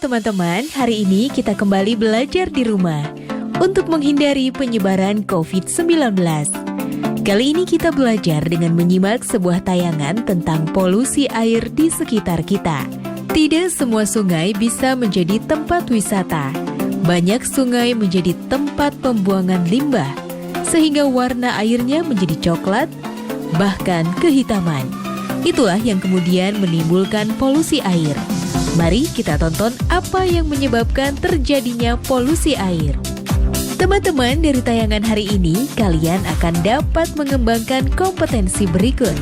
teman-teman, hari ini kita kembali belajar di rumah untuk menghindari penyebaran COVID-19. Kali ini kita belajar dengan menyimak sebuah tayangan tentang polusi air di sekitar kita. Tidak semua sungai bisa menjadi tempat wisata. Banyak sungai menjadi tempat pembuangan limbah, sehingga warna airnya menjadi coklat, bahkan kehitaman. Itulah yang kemudian menimbulkan polusi air. Mari kita tonton apa yang menyebabkan terjadinya polusi air. Teman-teman, dari tayangan hari ini, kalian akan dapat mengembangkan kompetensi berikut.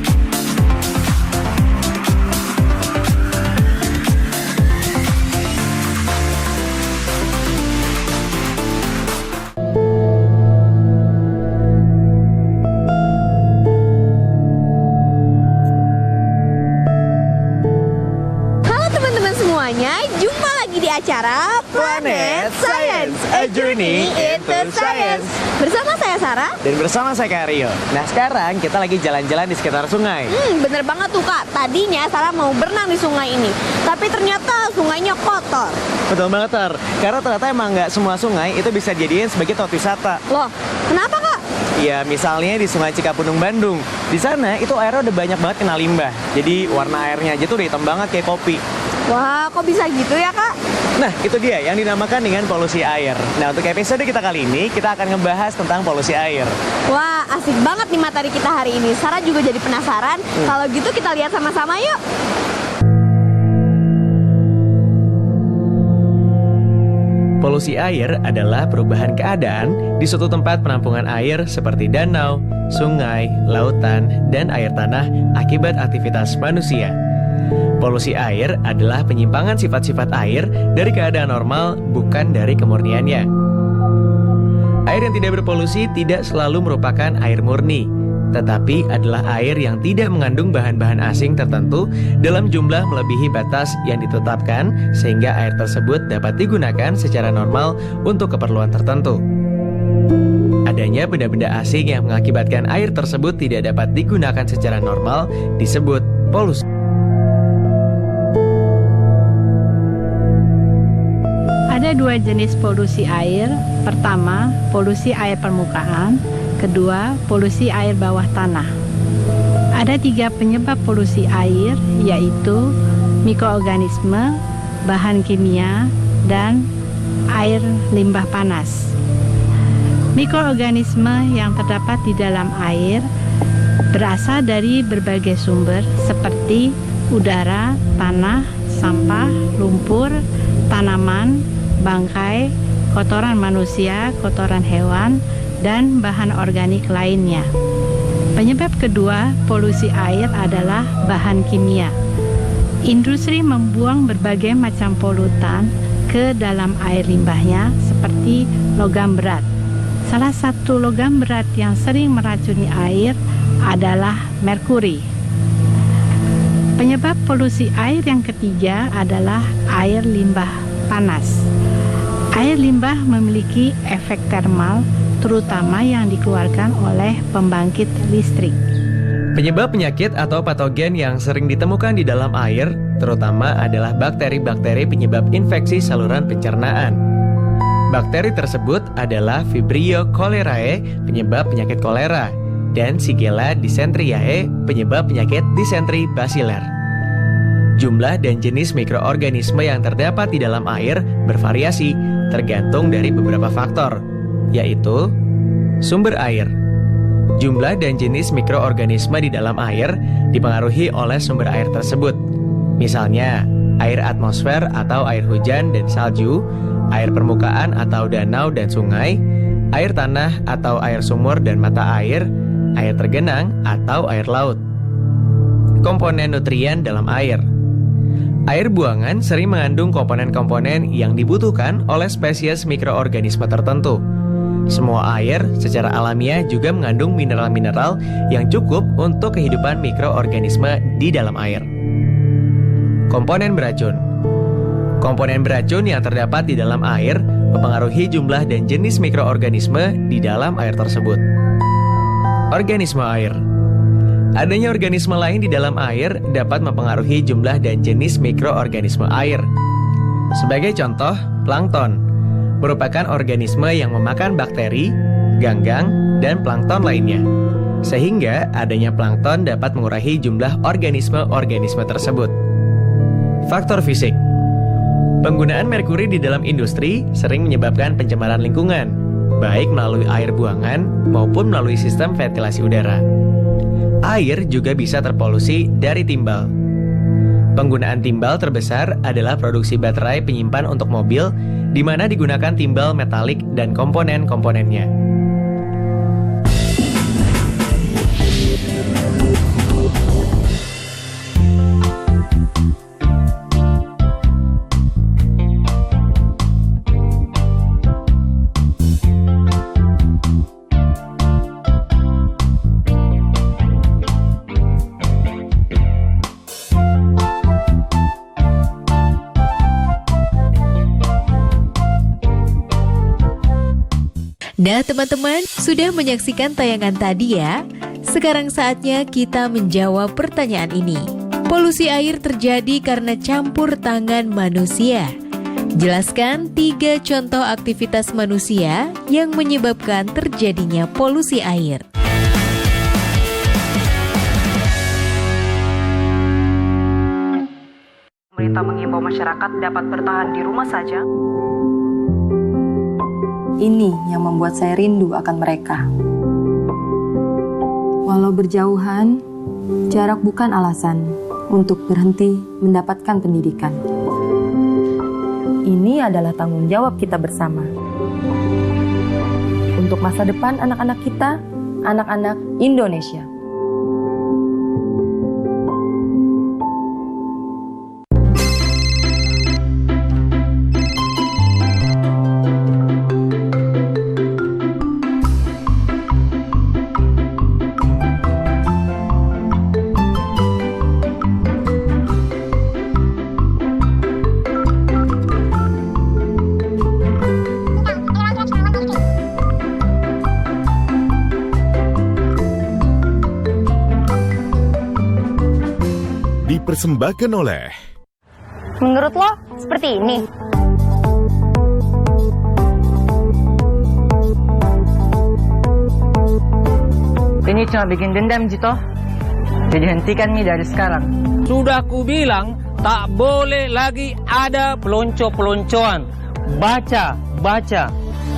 Jumpa lagi di acara Planet Science, a journey into science. Bersama saya Sarah dan bersama saya Kak Rio. Nah, sekarang kita lagi jalan-jalan di sekitar sungai. Bener banget tuh Kak. Tadinya Sarah mau berenang di sungai ini, tapi ternyata sungainya kotor. Betul banget, Ter. Karena ternyata emang nggak semua sungai itu bisa dijadiin sebagai tempat wisata. Loh, kenapa Kak? Ya, misalnya di Sungai Cikapundung, Bandung. Di sana itu airnya udah banyak banget kena limbah. Jadi warna airnya aja tuh udah hitam banget kayak kopi. Wah, kok bisa gitu ya Kak? Nah, itu dia yang dinamakan dengan polusi air. Nah, untuk episode kita kali ini, kita akan ngebahas tentang polusi air. Wah, asik banget nih materi kita hari ini. Sarah juga jadi penasaran. Kalau gitu kita lihat sama-sama yuk. Polusi air adalah perubahan keadaan di suatu tempat penampungan air seperti danau, sungai, lautan, dan air tanah akibat aktivitas manusia. Polusi air adalah penyimpangan sifat-sifat air dari keadaan normal, bukan dari kemurniannya. Air yang tidak berpolusi tidak selalu merupakan air murni, tetapi adalah air yang tidak mengandung bahan-bahan asing tertentu dalam jumlah melebihi batas yang ditetapkan, sehingga air tersebut dapat digunakan secara normal untuk keperluan tertentu. Adanya benda-benda asing yang mengakibatkan air tersebut tidak dapat digunakan secara normal disebut polusi. Ada dua jenis polusi air. Pertama, polusi air permukaan. Kedua, polusi air bawah tanah. Ada 3 penyebab polusi air, yaitu mikroorganisme, bahan kimia, dan air limbah panas. Mikroorganisme yang terdapat di dalam air berasal dari berbagai sumber seperti udara, tanah, sampah, lumpur, tanaman, bangkai, kotoran manusia, kotoran hewan, dan bahan organik lainnya. Penyebab kedua polusi air adalah bahan kimia. Industri membuang berbagai macam polutan ke dalam air limbahnya seperti logam berat. Salah satu logam berat yang sering meracuni air adalah merkuri. Penyebab polusi air yang ketiga adalah air limbah panas. Air limbah memiliki efek termal, terutama yang dikeluarkan oleh pembangkit listrik. Penyebab penyakit atau patogen yang sering ditemukan di dalam air, terutama adalah bakteri-bakteri penyebab infeksi saluran pencernaan. Bakteri tersebut adalah Vibrio cholerae, penyebab penyakit kolera, dan Shigella dysenteriae, penyebab penyakit disentri basiler. Jumlah dan jenis mikroorganisme yang terdapat di dalam air bervariasi tergantung dari beberapa faktor, yaitu sumber air. Jumlah dan jenis mikroorganisme di dalam air dipengaruhi oleh sumber air tersebut. Misalnya, air atmosfer atau air hujan dan salju, air permukaan atau danau dan sungai, air tanah atau air sumur dan mata air tergenang atau air laut. Komponen nutrien dalam air. Air buangan sering mengandung komponen-komponen yang dibutuhkan oleh spesies mikroorganisme tertentu. Semua air secara alamiah juga mengandung mineral-mineral yang cukup untuk kehidupan mikroorganisme di dalam air. Komponen beracun. Komponen beracun yang terdapat di dalam air mempengaruhi jumlah dan jenis mikroorganisme di dalam air tersebut. Organisme air. Adanya organisme lain di dalam air dapat mempengaruhi jumlah dan jenis mikroorganisme air. Sebagai contoh, plankton merupakan organisme yang memakan bakteri, ganggang, dan plankton lainnya. Sehingga adanya plankton dapat mengurangi jumlah organisme-organisme tersebut. Faktor fisik. Penggunaan merkuri di dalam industri sering menyebabkan pencemaran lingkungan, baik melalui air buangan maupun melalui sistem ventilasi udara. Air juga bisa terpolusi dari timbal. Penggunaan timbal terbesar adalah produksi baterai penyimpan untuk mobil, di mana digunakan timbal metalik dan komponen-komponennya. Nah teman-teman, sudah menyaksikan tayangan tadi ya? Sekarang saatnya kita menjawab pertanyaan ini. Polusi air terjadi karena campur tangan manusia. Jelaskan 3 contoh aktivitas manusia yang menyebabkan terjadinya polusi air. Pemerintah mengimbau masyarakat dapat bertahan di rumah saja. Ini yang membuat saya rindu akan mereka. Walau berjauhan, jarak bukan alasan untuk berhenti mendapatkan pendidikan. Ini adalah tanggung jawab kita bersama. Untuk masa depan anak-anak kita, anak-anak Indonesia. Dipersembahkan oleh... Menurut lo, seperti ini? Ini cuma bikin dendam, Jito. Jadi hentikan nih dari sekarang. Sudah ku bilang, tak boleh lagi ada pelonco-peloncoan. Baca, baca.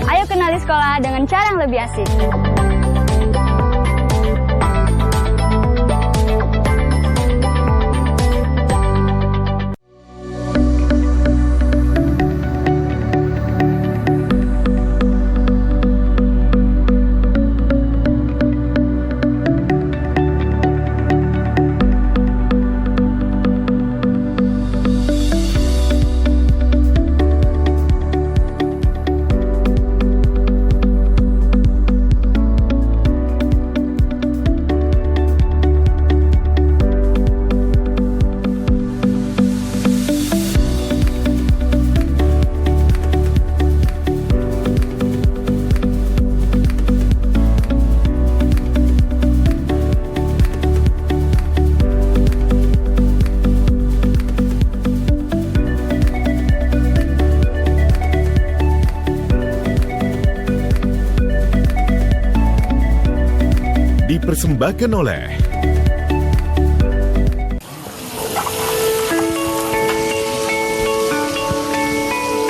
Ayo kenali sekolah dengan cara yang lebih asik. Dipersembahkan oleh...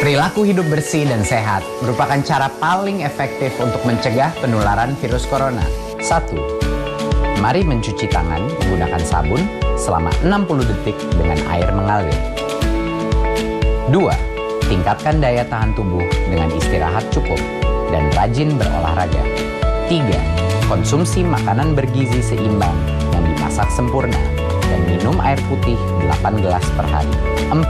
Perilaku hidup bersih dan sehat merupakan cara paling efektif untuk mencegah penularan virus corona. 1. Mari mencuci tangan menggunakan sabun selama 60 detik dengan air mengalir. 2. Tingkatkan daya tahan tubuh dengan istirahat cukup dan rajin berolahraga. 3. Konsumsi makanan bergizi seimbang yang dimasak sempurna dan minum air putih 8 gelas per hari. 4.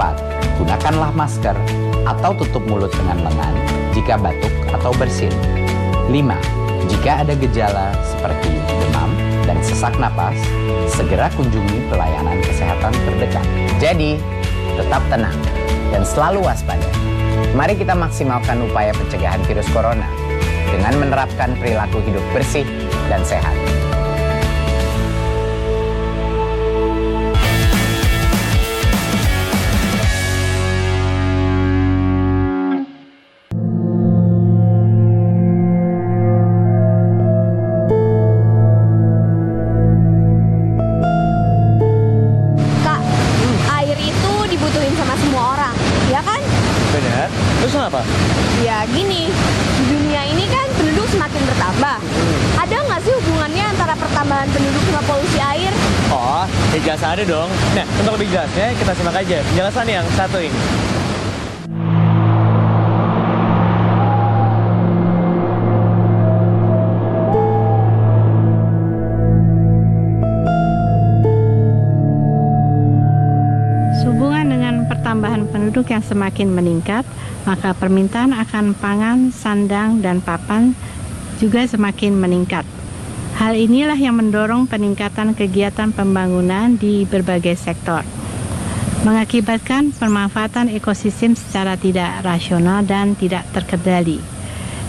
Gunakanlah masker atau tutup mulut dengan lengan jika batuk atau bersin. 5. Jika ada gejala seperti demam dan sesak napas, segera kunjungi pelayanan kesehatan terdekat. Jadi, tetap tenang dan selalu waspada. Mari kita maksimalkan upaya pencegahan virus corona dengan menerapkan perilaku hidup bersih dan sehat. gini, di dunia ini kan penduduk semakin bertambah. Ada nggak sih hubungannya antara pertambahan penduduk sama polusi air? Oh, ya jelas ada dong. Nah, untuk lebih jelasnya kita simak aja penjelasan yang satu ini. Sehubungan dengan pertambahan penduduk yang semakin meningkat, maka permintaan akan pangan, sandang, dan papan juga semakin meningkat. Hal inilah yang mendorong peningkatan kegiatan pembangunan di berbagai sektor, mengakibatkan pemanfaatan ekosistem secara tidak rasional dan tidak terkendali.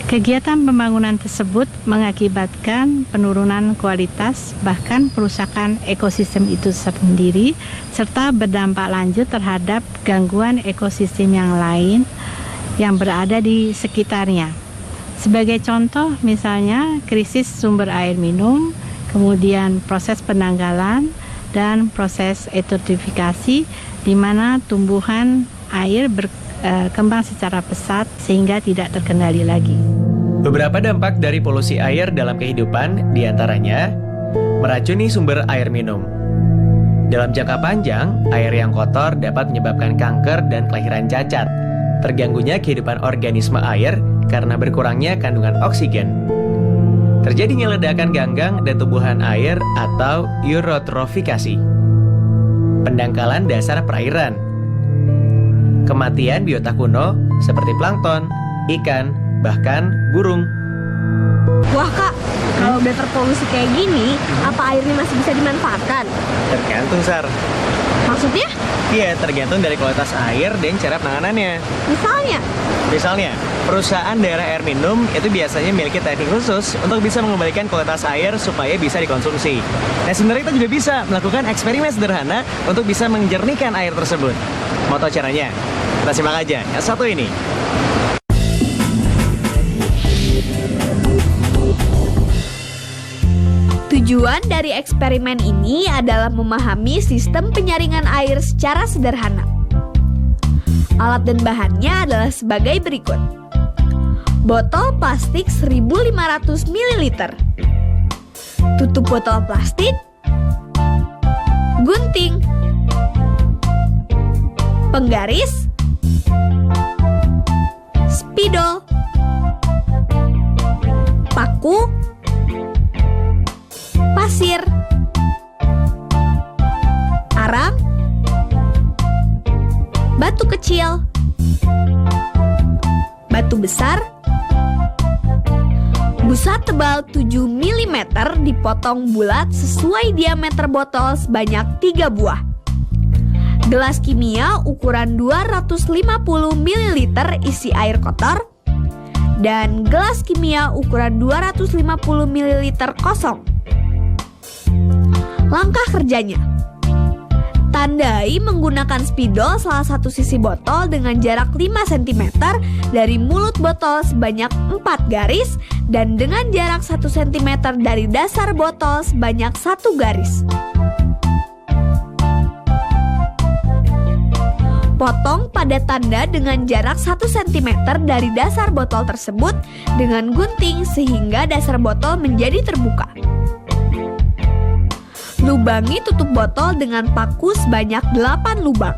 Kegiatan pembangunan tersebut mengakibatkan penurunan kualitas, bahkan perusakan ekosistem itu sendiri, serta berdampak lanjut terhadap gangguan ekosistem yang lain yang berada di sekitarnya. Sebagai contoh, misalnya krisis sumber air minum, kemudian proses penanggalan, dan proses eutrofifikasi, di mana tumbuhan air berkembang secara pesat sehingga tidak terkendali lagi. Beberapa dampak dari polusi air dalam kehidupan diantaranya meracuni sumber air minum. Dalam jangka panjang, air yang kotor dapat menyebabkan kanker dan kelahiran cacat. Terganggunya kehidupan organisme air karena berkurangnya kandungan oksigen. Terjadinya ledakan ganggang dan tumbuhan air atau eutrofifikasi. Pendangkalan dasar perairan. Kematian biota kuno seperti plankton, ikan, bahkan burung. Wah kak, kalau udah terpolusi kayak gini, apa airnya masih bisa dimanfaatkan? Tergantung, Sar. Maksudnya? Iya, tergantung dari kualitas air dan cara penanganannya. Misalnya, perusahaan daerah air minum itu biasanya memiliki teknik khusus untuk bisa mengembalikan kualitas air supaya bisa dikonsumsi. Nah, sebenarnya kita juga bisa melakukan eksperimen sederhana untuk bisa menjernihkan air tersebut. Mau tahu caranya? Kita simak aja. Yang satu ini. Tujuan dari eksperimen ini adalah memahami sistem penyaringan air secara sederhana. Alat dan bahannya adalah sebagai berikut. Botol plastik 1500 ml. Tutup botol plastik. Gunting. Penggaris. Spidol. Paku. Pasir, arang, batu kecil, batu besar, busa tebal 7 mm dipotong bulat sesuai diameter botol sebanyak 3 buah. Gelas kimia ukuran 250 ml isi air kotor, dan gelas kimia ukuran 250 ml kosong. Langkah kerjanya: tandai menggunakan spidol salah satu sisi botol dengan jarak 5 cm dari mulut botol sebanyak 4 garis dan dengan jarak 1 cm dari dasar botol sebanyak 1 garis. Potong pada tanda dengan jarak 1 cm dari dasar botol tersebut dengan gunting sehingga dasar botol menjadi terbuka. Lubangi tutup botol dengan paku sebanyak 8 lubang.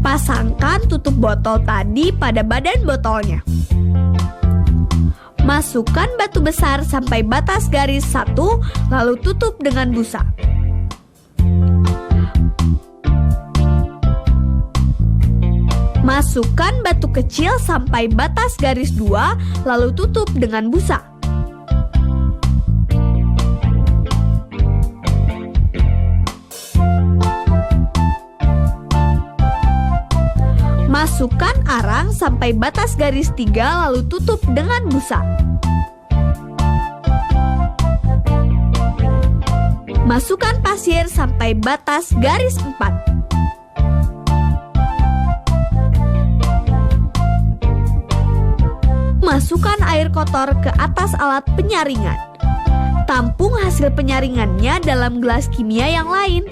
Pasangkan tutup botol tadi pada badan botolnya. Masukkan batu besar sampai batas garis 1, lalu tutup dengan busa. Masukkan batu kecil sampai batas garis 2, lalu tutup dengan busa. Masukkan arang sampai batas garis 3, lalu tutup dengan busa. Masukkan pasir sampai batas garis 4. masukkan air kotor ke atas alat penyaringan. Tampung hasil penyaringannya dalam gelas kimia yang lain.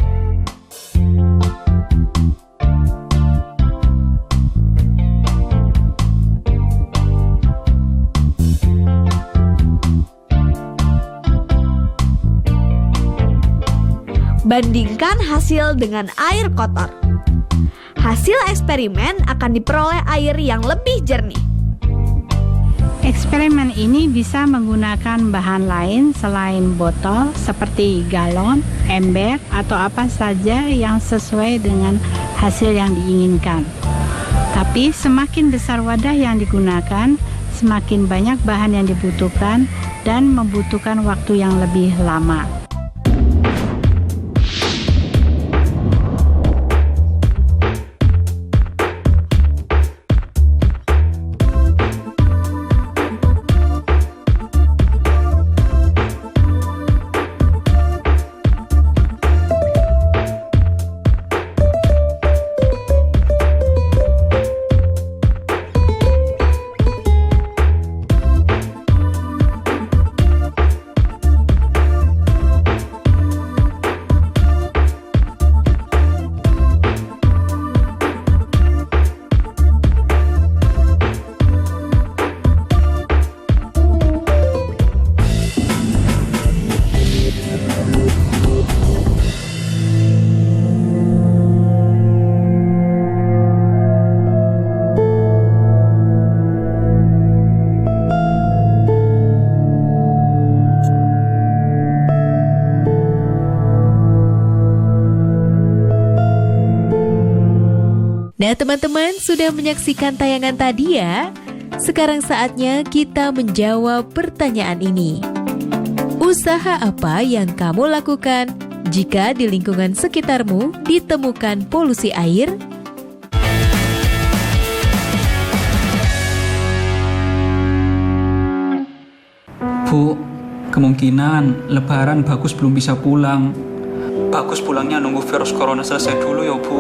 Bandingkan hasil dengan air kotor. Hasil eksperimen akan diperoleh air yang lebih jernih. Eksperimen ini bisa menggunakan bahan lain selain botol seperti galon, ember, atau apa saja yang sesuai dengan hasil yang diinginkan. Tapi semakin besar wadah yang digunakan, semakin banyak bahan yang dibutuhkan dan membutuhkan waktu yang lebih lama. Nah teman-teman, sudah menyaksikan tayangan tadi ya? Sekarang saatnya kita menjawab pertanyaan ini. Usaha apa yang kamu lakukan jika di lingkungan sekitarmu ditemukan polusi air? Bu, kemungkinan Lebaran Bagus belum bisa pulang. Bagus pulangnya nunggu virus corona selesai dulu ya, Bu.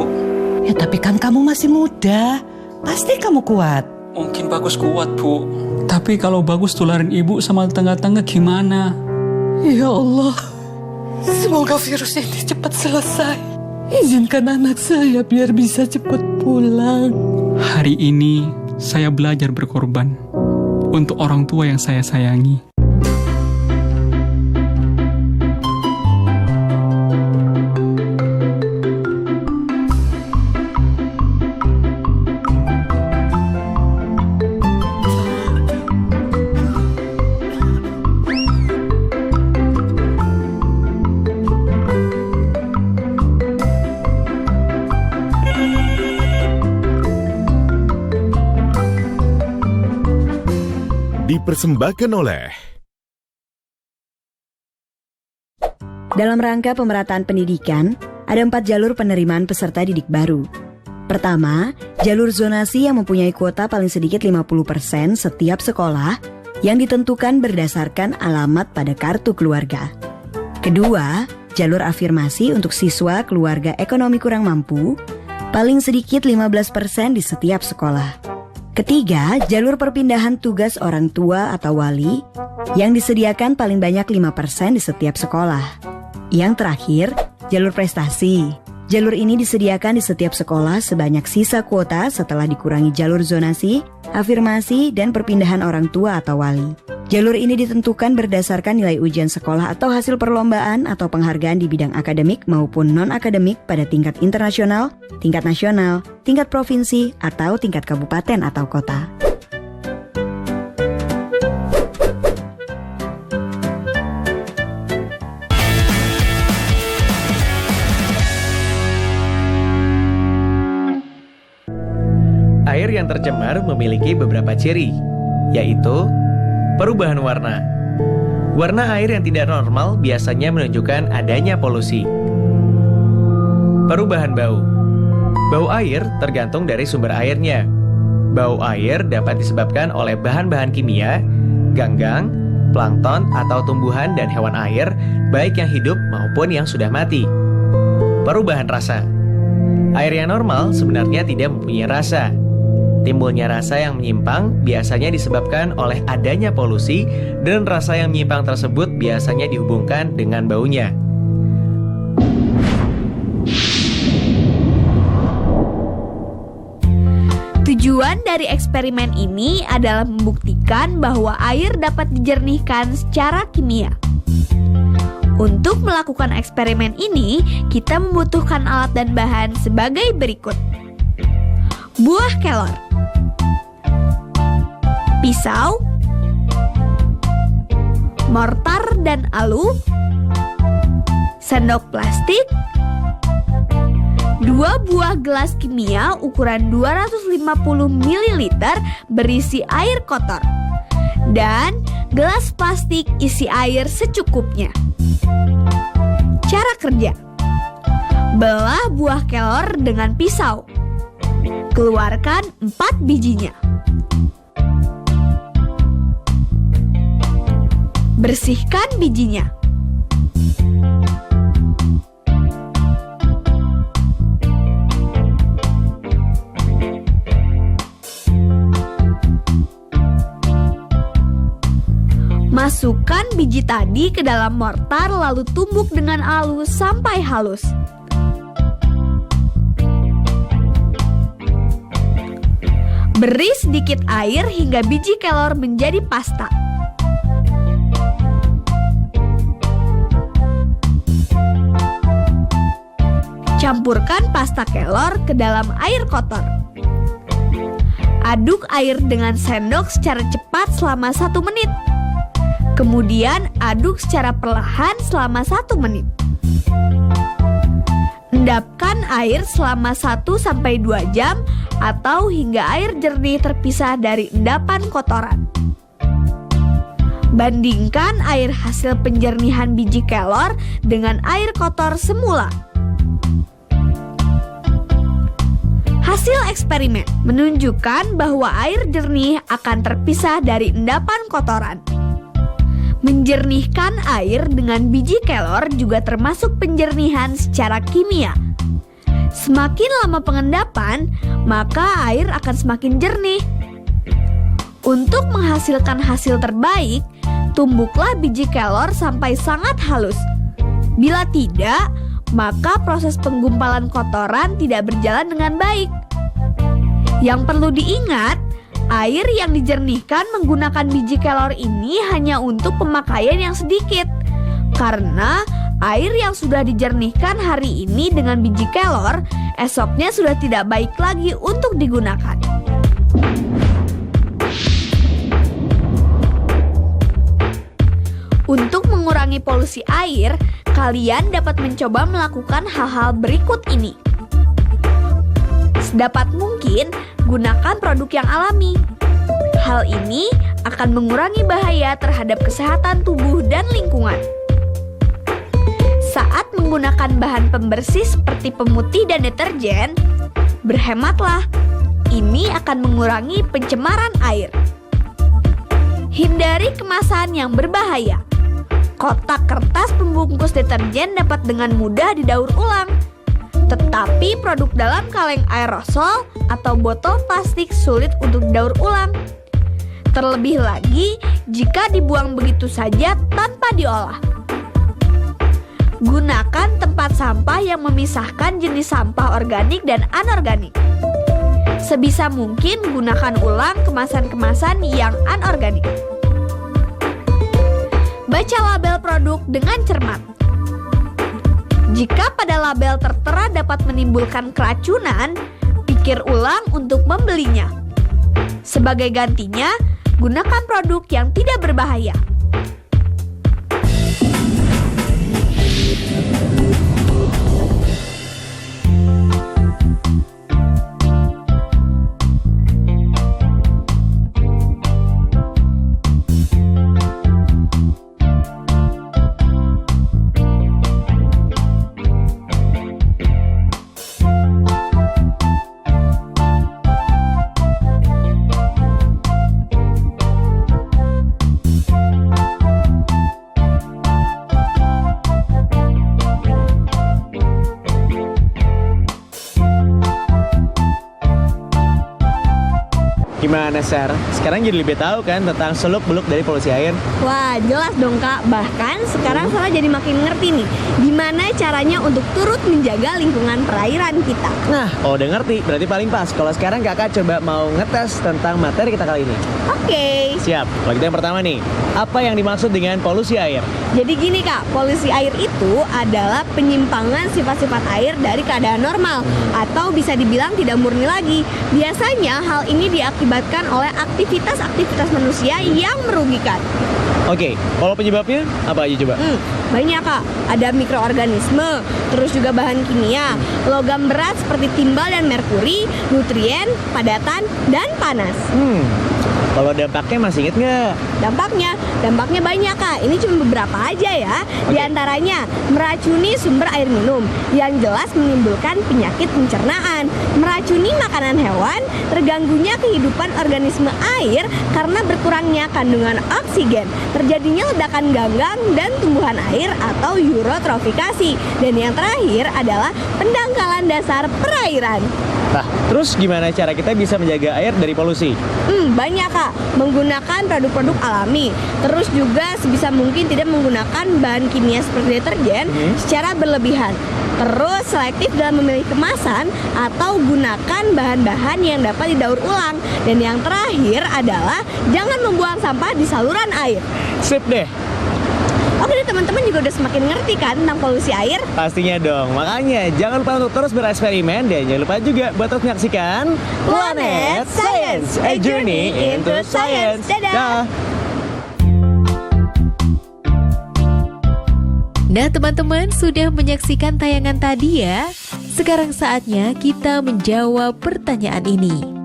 Ya tapi kan kamu masih muda, pasti kamu kuat. Mungkin Bagus kuat, Bu. Tapi kalau Bagus tularin ibu sama tetangga-tetangga gimana? Ya Allah, semoga virus ini cepat selesai. Izinkan anak saya biar bisa cepat pulang. Hari ini saya belajar berkorban untuk orang tua yang saya sayangi. Dipersembahkan oleh Dalam rangka pemerataan pendidikan, ada 4 jalur penerimaan peserta didik baru. Pertama, jalur zonasi yang mempunyai kuota paling sedikit 50% setiap sekolah yang ditentukan berdasarkan alamat pada kartu keluarga. Kedua, jalur afirmasi untuk siswa keluarga ekonomi kurang mampu, paling sedikit 15% di setiap sekolah. Ketiga, jalur perpindahan tugas orang tua atau wali yang disediakan paling banyak 5% di setiap sekolah. Yang terakhir, jalur prestasi. Jalur ini disediakan di setiap sekolah sebanyak sisa kuota setelah dikurangi jalur zonasi, afirmasi, dan perpindahan orang tua atau wali. Jalur ini ditentukan berdasarkan nilai ujian sekolah atau hasil perlombaan atau penghargaan di bidang akademik maupun non-akademik pada tingkat internasional, tingkat nasional, tingkat provinsi, atau tingkat kabupaten atau kota. Air yang tercemar memiliki beberapa ciri, yaitu perubahan warna. Warna air yang tidak normal biasanya menunjukkan adanya polusi. Perubahan bau. Bau air tergantung dari sumber airnya. Bau air dapat disebabkan oleh bahan-bahan kimia, ganggang, plankton atau tumbuhan dan hewan air, baik yang hidup maupun yang sudah mati. Perubahan rasa. Air yang normal sebenarnya tidak mempunyai rasa. Timbulnya rasa yang menyimpang biasanya disebabkan oleh adanya polusi, dan rasa yang menyimpang tersebut biasanya dihubungkan dengan baunya. Tujuan dari eksperimen ini adalah membuktikan bahwa air dapat dijernihkan secara kimia. Untuk melakukan eksperimen ini, kita membutuhkan alat dan bahan sebagai berikut. Buah kelor, pisau, mortar dan alu, sendok plastik, 2 buah gelas kimia ukuran 250 ml berisi air kotor, dan gelas plastik isi air secukupnya. Cara kerja: belah buah kelor dengan pisau. Keluarkan 4 bijinya. Bersihkan bijinya. Masukkan biji tadi ke dalam mortar lalu tumbuk dengan halus sampai halus. Beri sedikit air hingga biji kelor menjadi pasta. Campurkan pasta kelor ke dalam air kotor. Aduk air dengan sendok secara cepat selama 1 menit. Kemudian aduk secara perlahan selama 1 menit. Endapkan air selama 1-2 jam atau hingga air jernih terpisah dari endapan kotoran. Bandingkan air hasil penjernihan biji kelor dengan air kotor semula. Hasil eksperimen menunjukkan bahwa air jernih akan terpisah dari endapan kotoran. Menjernihkan air dengan biji kelor juga termasuk penjernihan secara kimia. Semakin lama pengendapan, maka air akan semakin jernih. Untuk menghasilkan hasil terbaik, tumbuklah biji kelor sampai sangat halus. Bila tidak, maka proses penggumpalan kotoran tidak berjalan dengan baik. Yang perlu diingat, air yang dijernihkan menggunakan biji kelor ini hanya untuk pemakaian yang sedikit. Karena air yang sudah dijernihkan hari ini dengan biji kelor, esoknya sudah tidak baik lagi untuk digunakan. Untuk mengurangi polusi air, kalian dapat mencoba melakukan hal-hal berikut ini. Sedapat mungkin, gunakan produk yang alami. Hal ini akan mengurangi bahaya terhadap kesehatan tubuh dan lingkungan. Saat menggunakan bahan pembersih seperti pemutih dan deterjen, berhematlah. Ini akan mengurangi pencemaran air. Hindari kemasan yang berbahaya. Kotak kertas pembungkus deterjen dapat dengan mudah didaur ulang. Tetapi produk dalam kaleng aerosol atau botol plastik sulit untuk didaur ulang. Terlebih lagi jika dibuang begitu saja tanpa diolah. Gunakan tempat sampah yang memisahkan jenis sampah organik dan anorganik. Sebisa mungkin gunakan ulang kemasan-kemasan yang anorganik. Baca label produk dengan cermat. Jika pada label tertera dapat menimbulkan keracunan, pikir ulang untuk membelinya. Sebagai gantinya, gunakan produk yang tidak berbahaya. Gimana, Sar? Sekarang jadi lebih tahu kan tentang seluk-beluk dari polusi air? Wah, jelas dong Kak. Bahkan sekarang Sarah jadi makin ngerti nih gimana caranya untuk turut menjaga lingkungan perairan kita. Nah, udah ngerti, berarti paling pas. Kalau sekarang kakak coba mau ngetes tentang materi kita kali ini. Oke. Siap. Kalau kita yang pertama nih, apa yang dimaksud dengan polusi air? Jadi gini Kak, polusi air itu adalah penyimpangan sifat-sifat air dari keadaan normal atau bisa dibilang tidak murni lagi. Biasanya hal ini diakibatkan oleh aktivitas-aktivitas manusia yang merugikan. Oke, kalau penyebabnya apa aja coba? Banyak Kak, ada mikroorganisme, terus juga bahan kimia, logam berat seperti timbal dan merkuri, nutrien, padatan, dan panas. Kalau dampaknya masih inget nggak? Dampaknya banyak Kak. Ini cuma beberapa aja ya. Di antaranya meracuni sumber air minum, yang jelas menimbulkan penyakit pencernaan, meracuni makanan hewan, terganggunya kehidupan organisme air karena berkurangnya kandungan oksigen, terjadinya ledakan ganggang dan tumbuhan air atau eutrofikasi, dan yang terakhir adalah pendangkalan dasar perairan. Nah, terus gimana cara kita bisa menjaga air dari polusi? Banyak Kak, menggunakan produk-produk alami. Terus juga sebisa mungkin tidak menggunakan bahan kimia seperti deterjen secara berlebihan. Terus selektif dalam memilih kemasan atau gunakan bahan-bahan yang dapat didaur ulang. Dan yang terakhir adalah jangan membuang sampah di saluran air. Sip deh. Oke deh, teman-teman juga udah semakin ngerti kan tentang polusi air? Pastinya dong, makanya jangan lupa untuk terus bereksperimen dan jangan lupa juga buat terus menyaksikan Planet Science, a journey into science. Dadah! Nah teman-teman, sudah menyaksikan tayangan tadi ya? Sekarang saatnya kita menjawab pertanyaan ini.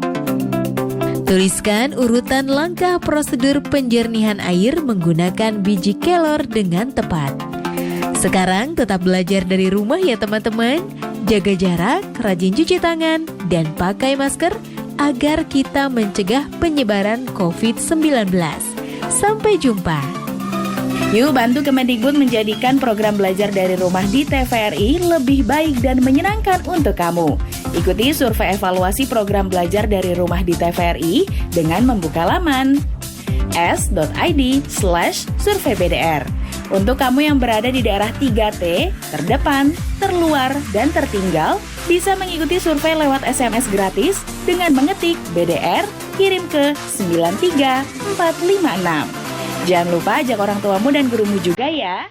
Tuliskan urutan langkah prosedur penjernihan air menggunakan biji kelor dengan tepat. Sekarang tetap belajar dari rumah ya teman-teman. Jaga jarak, rajin cuci tangan, dan pakai masker agar kita mencegah penyebaran COVID-19. Sampai jumpa. Yuk bantu Kemendikbud menjadikan program belajar dari rumah di TVRI lebih baik dan menyenangkan untuk kamu. Ikuti survei evaluasi program belajar dari rumah di TVRI dengan membuka laman s.id/surveybdr. Untuk kamu yang berada di daerah 3T, terdepan, terluar, dan tertinggal, bisa mengikuti survei lewat SMS gratis dengan mengetik BDR, kirim ke 93456. Jangan lupa ajak orang tuamu dan gurumu juga ya.